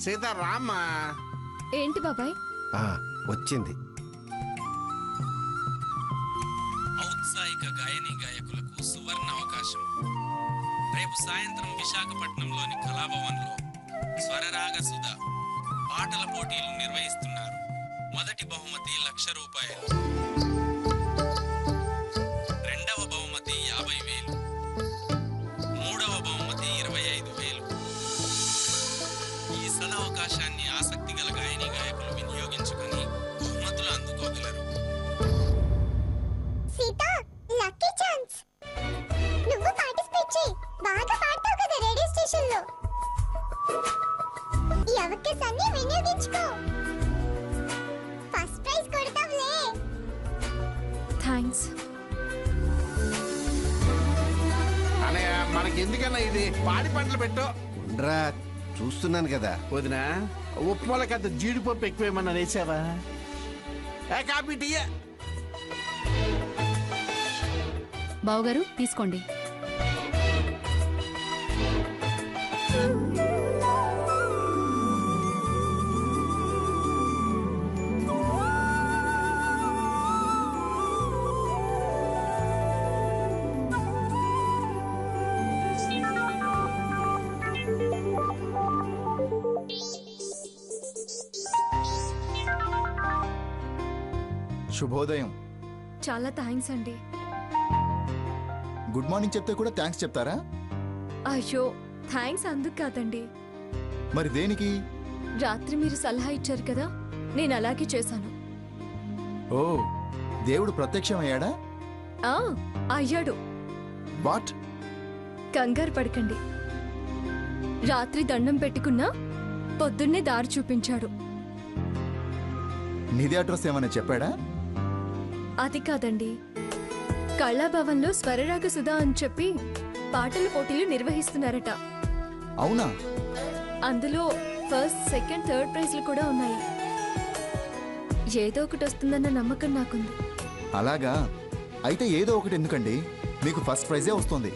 సీత రామ్మా. ఏంటి బాబాయ్? వచ్చింది. ఔత్సాహిక గాయని గాయకులకు సువర్ణ అవకాశం. రేపు సాయంత్రం విశాఖపట్నంలోని కళాభవన్లో స్వరరాగ సుధ పాటల పోటీలు నిర్వహిస్తున్నారు. మొదటి బహుమతి 1,00,000 రూపాయలు, రెండవ బహుమతి 50,000, మూడవ బహుమతి 25,000. ఈ సదవకాశాన్ని ఆసక్తి గల గాయని గాయకులు వినియోగించుకొని బహుమతులు అందుకోగలరు. Sita, lucky chance. నువ్వు పార్టిసిపేట్ చేయి. బాగా పాడతావు కదా రేడియో స్టేషన్ లో. ఈ అవకాశాన్ని వినియోగించుకో. ఫస్ట్ ప్రైజ్ కొడతావులే. థ్యాంక్స్ అనయ్య, మనకి ఎందుకన్నా ఇది? పాడి పంటలు పెట్టు. ఉండ్రా, చూస్తున్నాను కదా. వదినా, ఉప్మాలకి అంత జీడిపప్పు ఎక్కువేమన్నా వేసావా? కాపీ టీయే. బావగారు తీసుకోండి. శుభోదయం. చాలా థ్యాంక్స్ అండి. గుడ్ మార్నింగ్ చెప్తే కూడా థ్యాంక్స్ చెప్తారా? అయ్యో, థ్యాంక్స్ అందుకు కాదండి. మరి దేనికి? రాత్రి మీరు సలహా ఇచ్చారు కదా, నేను అలాగే చేశాను. ఓ, దేవుడు ప్రత్యక్షమయ్యాడా? అయ్యాడు. వాట్? కంగారు పడకండి. రాత్రి దండం పెట్టుకున్నా పొద్దున్నే దారి చూపించాడు. నిధి అడ్రస్ ఏమైనా చెప్పాడా? అది కాదండి, కళాభవన్లో స్వరరాగ సుధా అని చెప్పి పాటల పోటీలు నిర్వహిస్తున్నారట. అవునా? అందులో ఫస్ట్, సెకండ్, థర్డ్ ప్రైజ్లు కూడా ఉన్నాయి. ఏదో ఒకటి వస్తుందన్న నమ్మకం నాకుంది. అలాగా? అయితే ఏదో ఒకటి ఎందుకండి, మీకు ఫస్ట్ ప్రైజే వస్తుంది.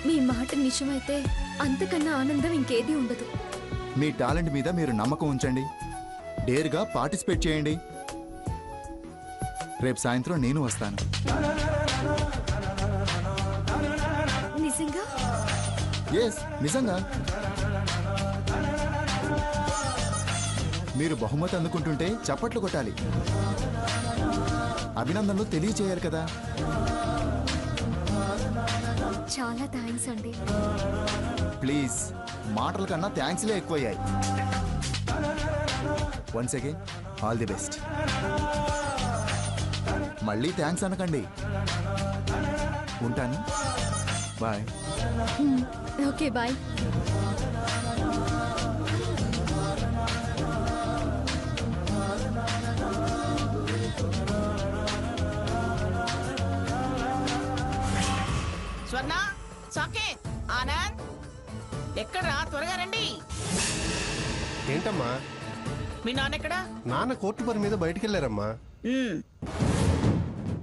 మీ మాట నిజమైతే అంతకన్నా ఆనందం ఇంకేదీ ఉండదు. మీ టాలెంట్ మీద మీరు నమ్మకం ఉంచండి, డేర్గా పార్టిసిపేట్ చేయండి. రేపు సాయంత్రం నేను వస్తాను. నిజంగా? ఎస్, నిజంగా. మీరు బహుమతి అందుకుంటుంటే చప్పట్లు కొట్టాలి, అభినందనలు తెలియచేయాలి కదా. చాలా థ్యాంక్స్ అండి. ప్లీజ్, మాటల కన్నా థ్యాంక్స్లే ఎక్కువయ్యాయి. Once again all the best. మళ్ళీ థ్యాంక్స్ అనకండి. ఉంటాను. Bye. Okay, bye. Swarna, Saketh, Anand, ఎక్కడ్రా? త్వరగా రండి. ఏంటమ్మా? మీ నాన్న ఎక్కడా? నాన్న కోర్టు పని మీద బయటికి వెళ్ళారమ్మా.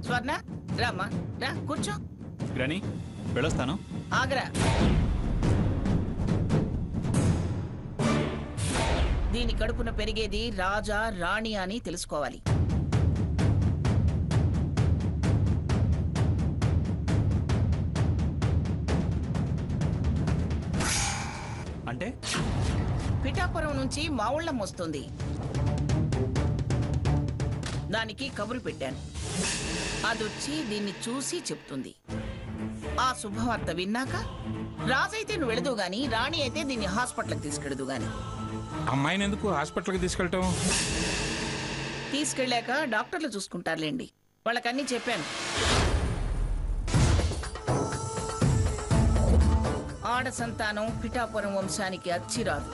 స్వర్ణ, రామ్మా, రా కూర్చో. గ్రాని, వెళ్ళొస్తాను. ఆగరా. దీని కడుపున పెరిగేది రాజా రాణి అని తెలుసుకోవాలి. అంటే పిఠాపురం నుంచి మా ఊళ్ళం వస్తుంది. దానికి కబురు పెట్టాను, అదొచ్చి దీన్ని చూసి చెప్తుంది. ఆ శుభవార్త విన్నాక రాజైతే నువ్వు వెళదు గాని, రాణి అయితే దీన్ని హాస్పిటల్కి తీసుకెడదు గాని. అమ్మాయిని ఎందుకు హాస్పిటల్కి తీసుకెళ్ళటం? తీసుకెళ్ళాక డాక్టర్లు చూసుకుంటారులేండి, వాళ్ళకన్నీ చెప్పాను. ఆడ సంతానం పిఠాపురం వంశానికి అచ్చిరాదు.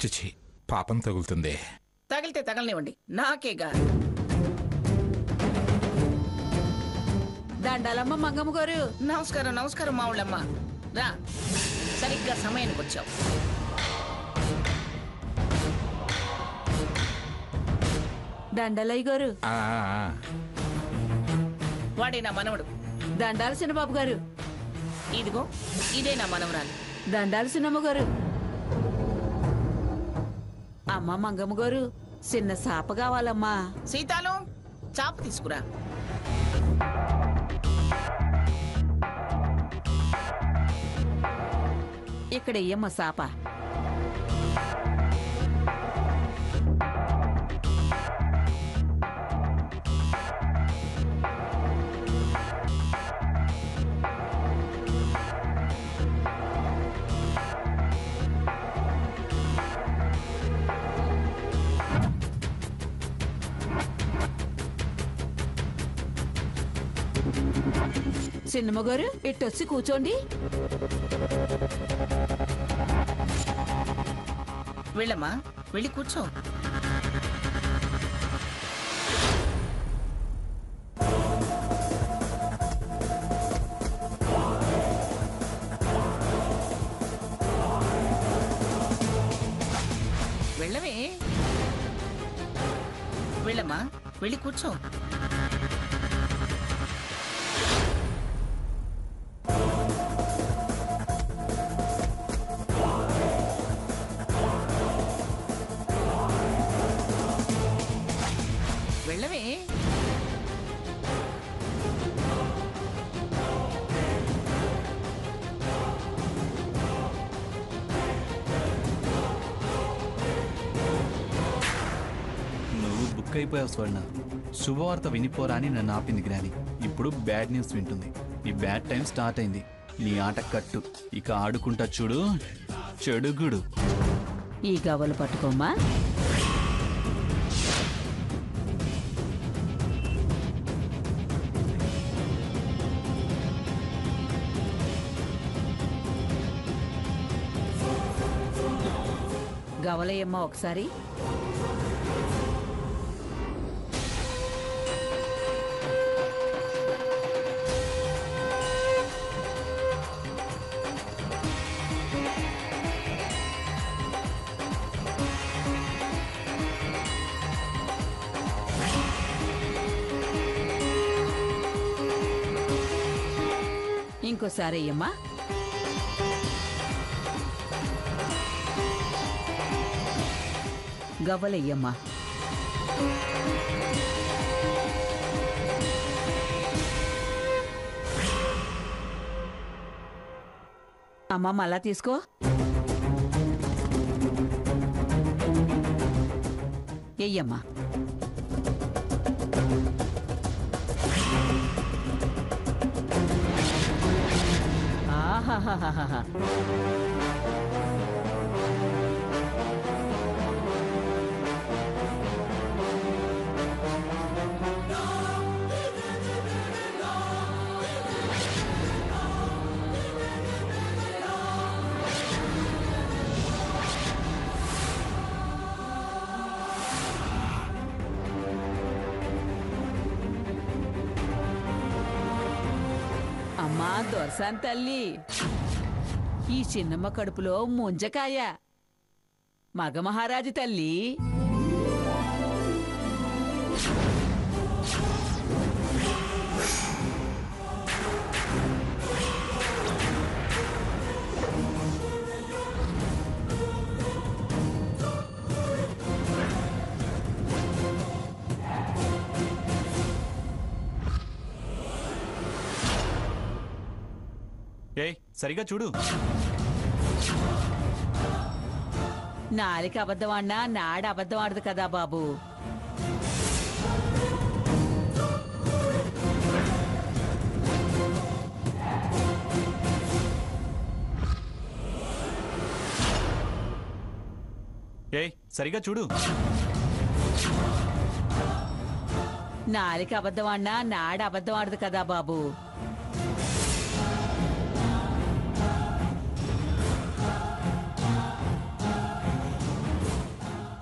చిచి, పాపం తగులుతుంది. తగిలితే తగలనివ్వండి, నాకేగా. దండాలమ్మ మంగమ్మ గారు. నమస్కారం. నమస్కారం మావుళ్ళమ్మ. రా, సరిగ్గా సమయానికి వచ్చావు. దండలయ్య గారు. వాడే నా మనవడు. దండాల చిన్నబాబు గారు. ఇదిగో ఇదే నా మనవరాలు. దండాలు చిన్నమ్మ గారు. అమ్మ మంగమ్మ గారు, చిన్న సాప కావాలమ్మా. సీతాలు, చాప తీసుకురా. ఇక్కడ ఇయ్యమ్మ సాప. చిన్నమ్మ గారు ఇట్టొచ్చి కూర్చోండి. వెళ్ళమ్మా, వెళ్ళి కూర్చో. వెళ్ళవే. వెళ్ళమ్మా, వెళ్ళి కూర్చో. వెళ్ళవే. నువ్వు బుక్ అయిపోయావు స్వర్ణ. శుభవార్త వినిపోరా అని నన్ను ఆపింది గ్రాని. ఇప్పుడు బ్యాడ్ న్యూస్ వింటుంది. ఈ బ్యాడ్ టైం స్టార్ట్ అయింది. నీ ఆట కట్టు. ఇక ఆడుకుంటా చూడు చెడుగుడు. ఈ గవ్వలు పట్టుకోమ్మా. గవలయమ్మ ఒకసారి. ఇంకోసారి అయ్యమ్మా. గవ్వలయ్యమ్మా. అమ్మ మళ్ళా తీసుకో. ఎయ్యమ్మా. ఆహాహాహాహా. అమ్మా దొరసాన్ తల్లి, ఈ చిన్నమ్మ కడుపులో ముంజకాయ. మగ మహారాజు తల్లి. ఏయ్ సరిగా చూడు. నాలిక అబద్ధం ఆడినా నాడ అబద్ధం ఆడదు కదా బాబు. ఏయ్ సరిగా చూడు. నాలిక అబద్ధం ఆడినా నాడ అబద్ధం ఆడదు కదా బాబు.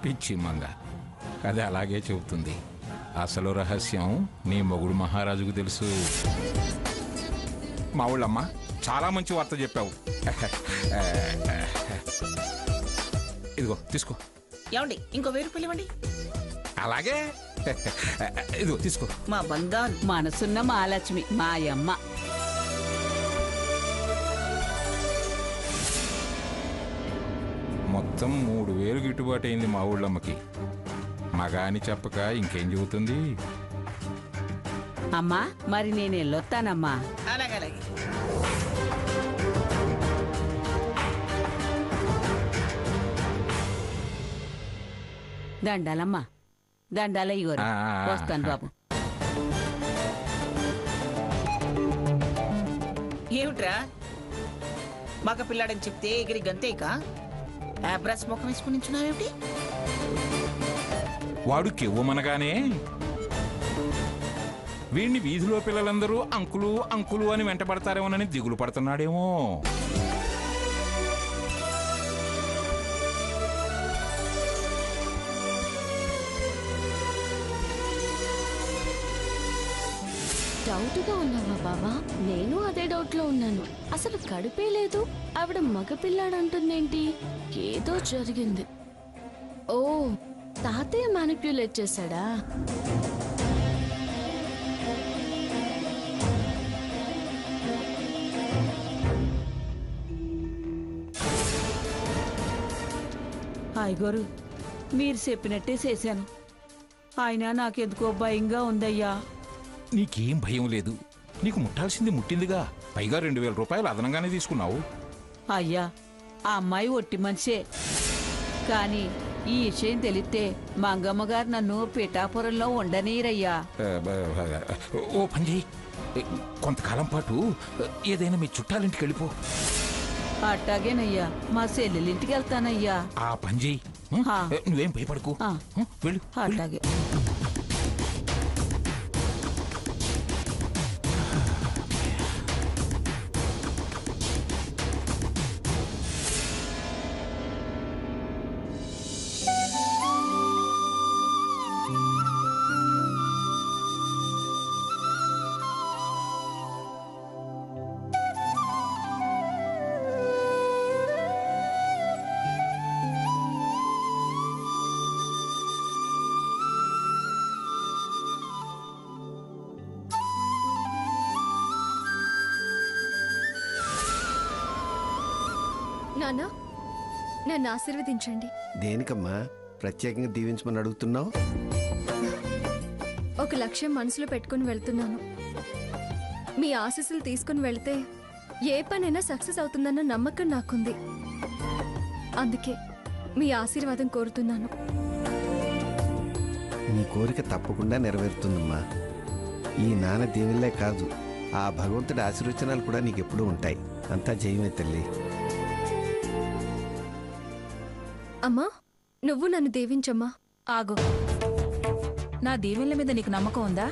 పిచ్చి మంగ, అది అలాగే చెబుతుంది. అసలు రహస్యం నీ మొగుడు మహారాజుకు తెలుసు. మా ఊళ్ళమ్మ చాలా మంచి వార్త చెప్పావు. ఇదిగో తీసుకో. ఏమండి, ఇంకో 1000 రూపాయలు ఇవ్వండి. అలాగే ఇదిగో తీసుకో. మా బంగారు మనసున్న మహాలక్ష్మి మాయమ్మ. అచ్చం 3000 గిట్టుబాటు అయింది మా ఊళ్ళమ్మకి. మగా అని చెప్పక ఇంకేం చెబుతుంది? అమ్మా మరి నేను వెళ్ళొస్తానమ్మా. అలాగలాగే. దండాలమ్మా, దండాలయ్యోరు. వస్తాను బాబు. ఏమిట్రా మగ పిల్లాడని చెప్తే ఎగిరి గంతేక యాబ్రాస్ ముఖం వేసుకుని నించున్నావేమిటి? వాడు కెవ్వమనగానే వీడిని వీధిలో పిల్లలందరూ అంకులు అంకులు అని వెంటబడతారేమోనని దిగులు పడుతున్నాడేమో. డౌట్గా ఉన్నావా బావా? నేను అదే డౌట్ లో ఉన్నాను. అసలు కడుపే లేదు, ఆవిడ మగపిల్లాడు అంటుందేంటి? ఏదో జరిగింది. ఓ, తాతయ్య మ్యానిప్యులేట్ చేశాడా? అయ్యగారు మీరు చెప్పినట్టే చేశాను. అయినా నాకెందుకో భయంగా ఉందయ్యా. నీకేం భయం లేదు. నీకు ముట్టాల్సింది ముట్టిందిగా. పైగా 2000 రూపాయలు అదనంగానే తీసుకున్నావు. అయ్యా ఆ అమ్మాయి ఒట్టి మనిషే. కానీ ఈ విషయం తెలిస్తే మంగమ్మ గారు నన్ను పిఠాపురంలో ఉండనీరయ్యా. ఓ పని చెయ్యి, కొంతకాలం పాటు ఏదైనా మీ చుట్టాలింటికి వెళ్ళిపో. అట్టాగేనయ్యా, మా చెల్లెలింటికి వెళ్తానయ్యా. ఆ పని చెయ్యి. నువ్వేం భయపడకు. వెళ్ళు. అట్టాగే. నాన్న, నన్ను ఆశీర్వదించండి. దేనికమ్మా ప్రత్యేకంగా దీవించమని అడుగుతున్నావు? ఒక లక్ష్యం మనసులో పెట్టుకుని వెళ్తున్నాను. మీ ఆశీస్సులు తీసుకుని వెళ్తే ఏ పనైనా సక్సెస్ అవుతుందన్న నమ్మకం నాకుంది. అందుకే మీ ఆశీర్వాదం కోరుతున్నాను. నీ కోరిక తప్పకుండా నెరవేరుతుందమ్మా. ఈ నాన్న దేవుళ్ళే కాదు, ఆ భగవంతుడి ఆశీర్వచనాలు కూడా నీకెప్పుడూ ఉంటాయి. అంతా జయమే తల్లి. అమ్మా, నువ్వు నన్ను దీవించమ్మా. ఆగు, నా దీవెనల మీద నీకు నమ్మకం ఉందా?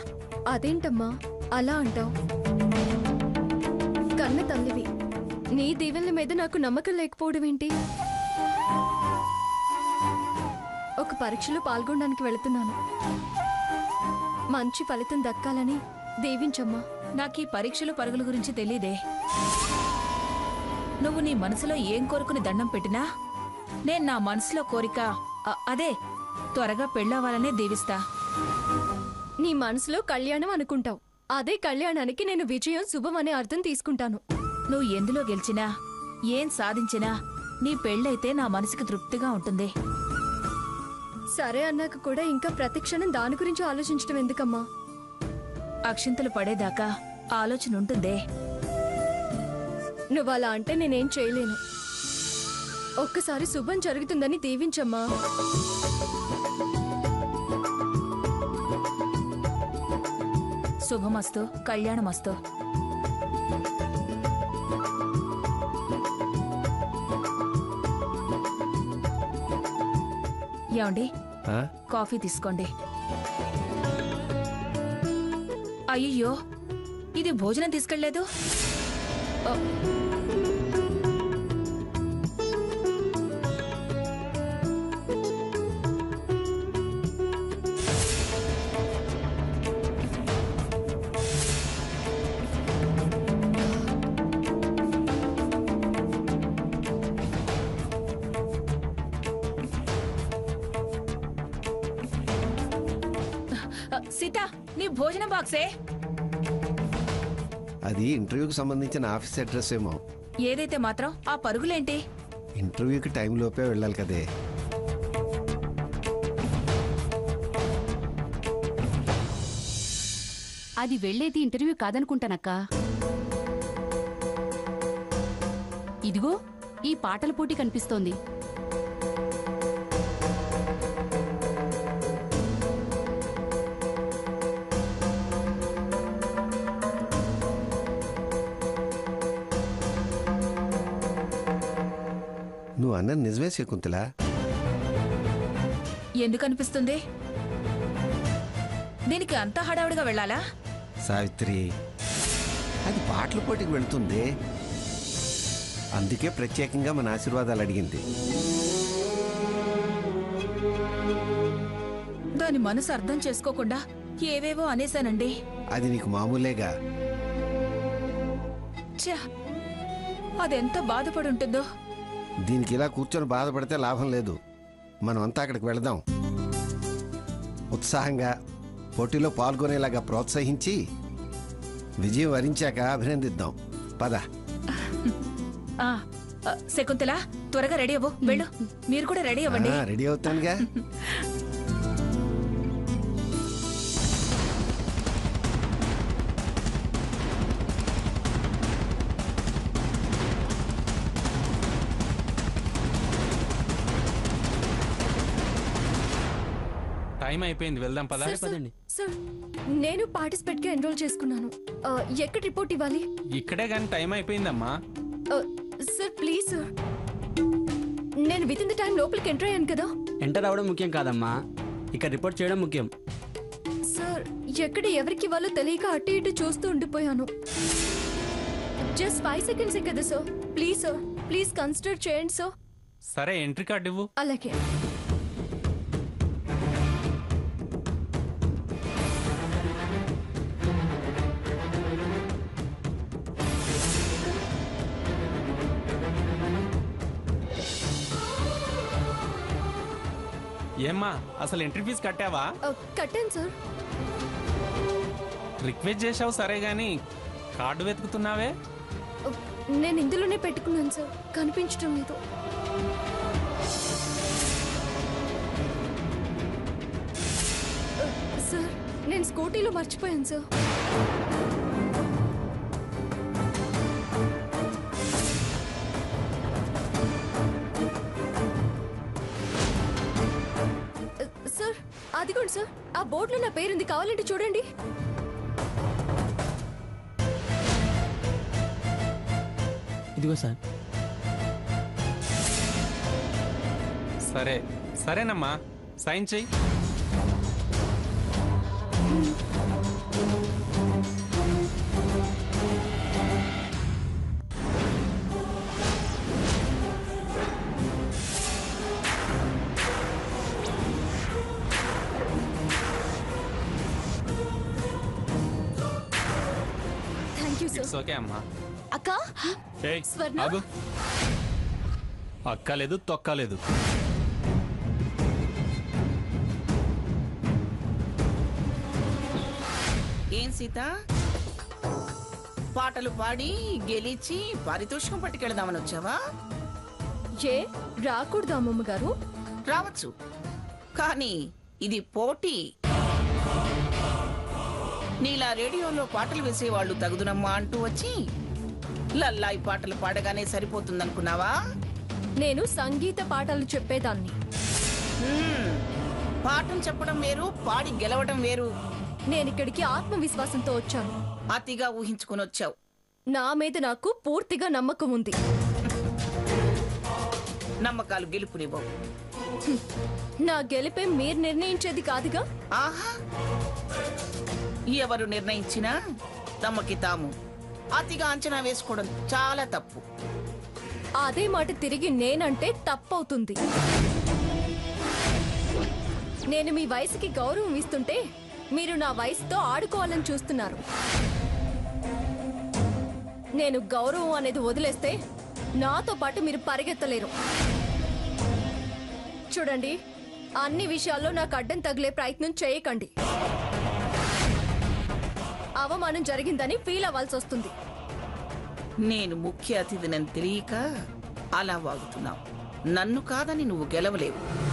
అదేంటమ్మా అలా అంటావు? కన్న తల్లివి, నీ దీవెనల మీద నాకు నమ్మకం లేకపోవడం ఏంటి? ఒక పరీక్షలో పాల్గొనడానికి వెళుతున్నాను. మంచి ఫలితం దక్కాలని దీవించమ్మా. నాకు ఈ పరీక్షలు పరుగుల గురించి తెలీదే. నువ్వు నీ మనసులో ఏం కోరుకుని దండం పెట్టినా నేను నా మనసులో కోరిక అదే త్వరగా పెళ్ళవ్వాలనే దీవిస్తా. నీ మనసులో కళ్యాణం అనుకుంటావు, అదే కళ్యాణానికి నేను విజయం శుభం అనే అర్థం తీసుకుంటాను. నువ్వు ఎందులో గెలిచినా ఏం సాధించినా నీ పెళ్ళైతే నా మనసుకి తృప్తిగా ఉంటుంది. సరే అన్నాక కూడా ఇంకా ప్రతిక్షణం దాని గురించి ఆలోచించడం ఎందుకమ్మా? అక్షింతలు పడేదాకా ఆలోచన ఉంటుందే. నువ్వు అలా అంటే నేనేం చేయలేను. ఒక్కసారి శుభం జరుగుతుందని దీవించమ్మా. శుభమస్తు, కళ్యాణమస్తు. ఏమండి, కాఫీ తీసుకోండి. అయ్యో, ఇది భోజనం తీసుకెళ్లేదు. సీత, నీ భోజనం బాక్సే. అది ఇంటర్వ్యూకి సంబంధించిన ఆఫీస్ అడ్రస్ ఏమో. ఏదైతే మాత్రం ఆ పరుగులేంటి? ఇంటర్వ్యూకి టైం లోపే వెళ్ళాలి కదే. అది వెళ్ళేది ఇంటర్వ్యూ కాదనుకుంటానక్క. ఇదిగో ఈ పాటల పోటీ కనిపిస్తోంది. నువ్వు అన్నది నిజమే శకుంతల. ఎందుకు అనిపిస్తుంది? దీనికి అంత హడావుడిగా వెళ్ళాలా? సావిత్రి, అది పాటల పోటీకి వెళుతుంది, అందుకే ప్రత్యేకంగా మన ఆశీర్వాదాలు అడిగింది. దాని మనసు అర్థం చేసుకోకుండా ఏవేవో అనేశానండి. అది నీకు మామూలేగా. ఛ, అదెంత బాధపడి ఉంటుందో. దీనికి ఇలా కూర్చొని బాధపడితే లాభం లేదు. మనం అంతా అక్కడికి వెళదాం. ఉత్సాహంగా పోటీలో పాల్గొనేలాగా ప్రోత్సహించి విజయం వరించాక అభినందిద్దాం. పద. శకుంతల, త్వరగా రెడీ అవ్వు. వెళ్ళు. మీరు కూడా రెడీ అవ్వండి. రెడీ అవుతానుగా. టైం అయిపోయింది, వెళ్దాం పద. సార్, నేను పార్టిసిపేట్ గా ఎన్రోల్ చేసుకున్నాను. ఎక్కడ రిపోర్ట్ ఇవ్వాలి? ఇక్కడే కానీ టైం అయిపోయిందమ్మా. సార్ ప్లీజ్ సార్, నేను విత్ ఇన్ ద టైం లోపలికి ఎంటర్ అయ్యాను కదా. ఎంటర్ అవడం ముఖ్యం కాదమ్మా, ఇక్కడ రిపోర్ట్ చేయడం ముఖ్యం. సార్, ఎక్కడ ఎవరికి ఇవ్వాలో తెలియక అటు ఇటు చూస్తూ ఉండిపోయాను. జస్ట్ 5 seconds కదా sir. Please sir, please consider చేయండి సార్. సరే, ఎంట్రీ కార్డు ఇవ్వు. అలాగే. ఏమ్మా, అసలు ఎంట్రీ ఫీజు కట్టావా? కట్టాను సార్. రిక్వెస్ట్ చేసావు సరే గాని కార్డు వెతుకుతున్నావే? నేను ఇందులోనే పెట్టుకున్నాను సార్, కనిపించడం లేదు. సార్, నేను స్కూటీలో మర్చిపోయాను సార్. సార్, అదిగోండి సార్, ఆ బోర్డులో నా పేరుంది, కావాలంటే చూడండి. ఇదిగో సార్. సరే, సరేనమ్మా, సైన్ చెయ్యి. Thank you sir. It's okay అమ్మా. అక్క, ఏయ్, స్వర్ణ. ఆగు. అక్కలేదు తొక్కలేదు. ఏం సీత, పాటలు పాడి గెలిచి పారితోషికం పట్టుకెళ్దామని వచ్చావా? ఏ రాకూడదు అమ్మమ్మ గారు? రావచ్చు, కానీ ఇది పోటీ. నీలా రేడియోలో పాటలు వేసేవాళ్ళు తగుదునమ్మా అంటూ వచ్చి లల్లాయి పాటలు పాడగానే సరిపోతుందనుకున్నావా? నేను సంగీత పాటలు చెప్పేదాన్ని. పాఠం చెప్పడం వేరు, పాడి గెలవడం వేరు. నేనిక్కడికి ఆత్మవిశ్వాసంతో వచ్చాను. అతిగా ఊహించుకుని వచ్చావు. నా మీద నాకు పూర్తిగా నమ్మకం ఉంది. నమ్మకాలు గెలుపునివ్వవు. నా గెలిపే మీరు నిర్ణయించేది కాదుగా. ఆహా, ఎవరు నిర్ణయించినా తమకి తాము అతిగా అంచనా వేసుకోవడం చాలా తప్పు. అదే మాట తిరిగి నేనంటే తప్పవుతుంది. నేను మీ వయసుకి గౌరవం ఇస్తుంటే మీరు నా వయసుతో ఆడుకోవాలని చూస్తున్నారు. నేను గౌరవం అనేది వదిలేస్తే నాతో పాటు మీరు పరిగెత్తలేరు. చూడండి, అన్ని విషయాల్లో నాకు అడ్డం తగిలే ప్రయత్నం చేయకండి. అవమానం జరిగిందని ఫీల్ అవ్వాల్సి వస్తుంది. నేను ముఖ్య అతిథినని తెలియక అలా వాగుతున్నావు. నన్ను కాదని నువ్వు గెలవలేవు.